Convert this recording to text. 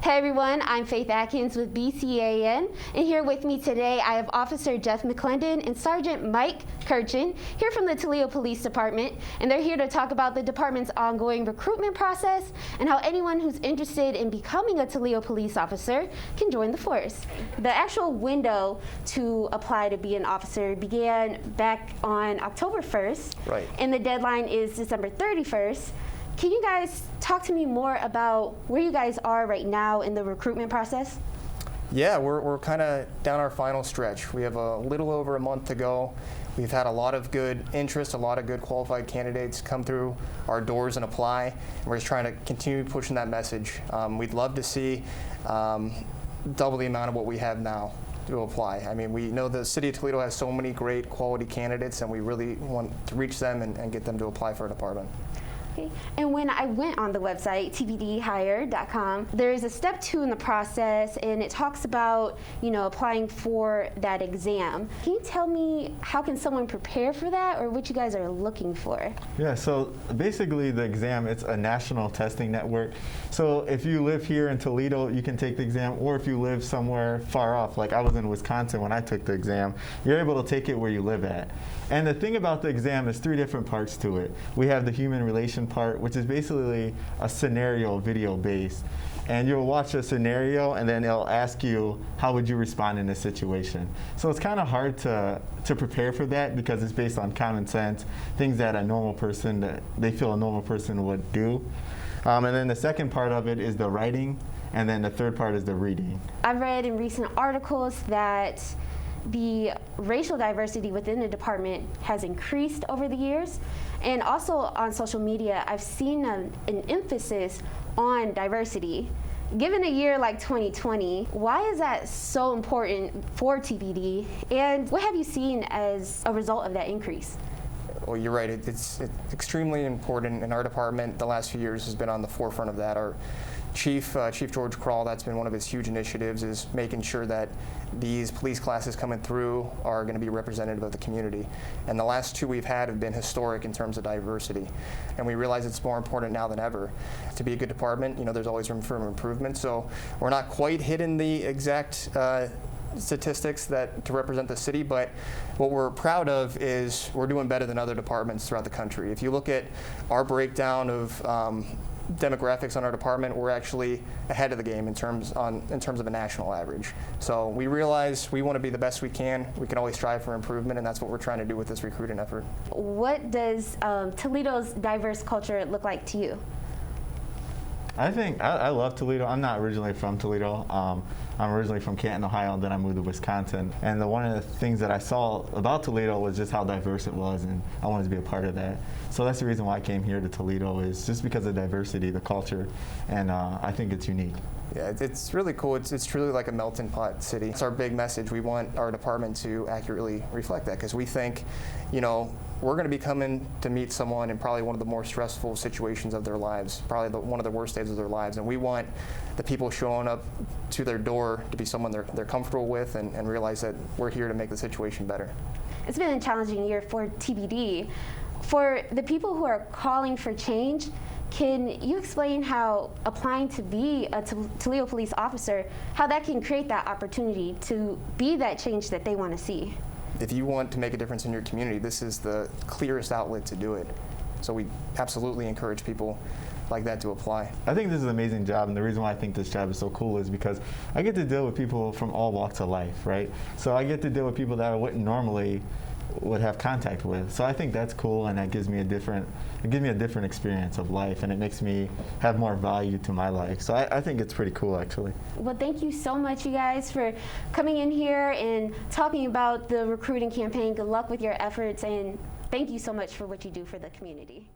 Hey everyone, I'm Faith Atkins with BCAN, and here with me today I have Officer Jeff McClendon and Sergeant Mike Kirchin here from the Toledo Police Department, and they're here to talk about the department's ongoing recruitment process and how anyone who's interested in becoming a Toledo police officer can join the force. The actual window to apply to be an officer began back on October 1st, Right. And the deadline is December 31st. Can you guys talk to me more about where you guys are right now in the recruitment process? Yeah, we're kind of down our final stretch. We have a little over a month to go. We've had a lot of good interest, a lot of good qualified candidates come through our doors and apply. And we're just trying to continue pushing that message. We'd love to see double the amount of what we have now to apply. I mean, we know the city of Toledo has so many great quality candidates, and we really want to reach them and get them to apply for a department. Okay. And when I went on the website, tpdhire.com, there's a step 2 in the process, and it talks about, applying for that exam. Can you tell me how can someone prepare for that, or what you guys are looking for? Yeah, so basically the exam, it's a national testing network. So if you live here in Toledo, you can take the exam, or if you live somewhere far off, like I was in Wisconsin when I took the exam, you're able to take it where you live at. And the thing about the exam is 3 different parts to it. We have the human relation part, which is basically a scenario video based. And you'll watch a scenario and then it'll ask you, how would you respond in this situation? So it's kind of hard to prepare for that because it's based on common sense, things that a normal person, that they feel a normal person would do. And then the second part of it is the writing, and then the third part is the reading. I've read in recent articles that the racial diversity within the department has increased over the years, and also on social media I've seen an emphasis on diversity. Given a year like 2020, why is that so important for TPD, and what have you seen as a result of that increase? Well, you're right. It's extremely important, and our department the last few years has been on the forefront of that. Our Chief George Krall, that's been one of his huge initiatives, is making sure that these police classes coming through are going to be representative of the community. And the last 2 we've had have been historic in terms of diversity. And we realize it's more important now than ever. To be a good department, there's always room for improvement. So we're not quite hitting the exact statistics that to represent the city, but what we're proud of is we're doing better than other departments throughout the country. If you look at our breakdown of demographics on our department, we're actually ahead of the game in terms of a national average. So we realize we want to be the best we can. We can always strive for improvement, and that's what we're trying to do with this recruiting effort. What does Toledo's diverse culture look like to you? I think I love Toledo. I'm not originally from Toledo. I'm originally from Canton, Ohio, and then I moved to Wisconsin. And one of the things that I saw about Toledo was just how diverse it was, and I wanted to be a part of that. So that's the reason why I came here to Toledo, is just because of diversity, the culture, and I think it's unique. Yeah, it's really cool. It's truly like a melting pot city. It's our big message. We want our department to accurately reflect that, because we think, we're going to be coming to meet someone in probably one of the more stressful situations of their lives, probably one of the worst days of their lives, and we want the people showing up to their door to be someone they're comfortable with and realize that we're here to make the situation better. It's been a challenging year for TBD. For the people who are calling for change, can you explain how applying to be a Toledo police officer, how that can create that opportunity to be that change that they want to see? If you want to make a difference in your community, this is the clearest outlet to do it. So we absolutely encourage people like that to apply. I think this is an amazing job, and the reason why I think this job is so cool is because I get to deal with people from all walks of life, right? So I get to deal with people that I wouldn't normally would have contact with. So I think that's cool, and that gives me a different experience of life, and it makes me have more value to my life. So I think it's pretty cool, actually. Well, thank you so much, you guys, for coming in here and talking about the recruiting campaign. Good luck with your efforts, and thank you so much for what you do for the community.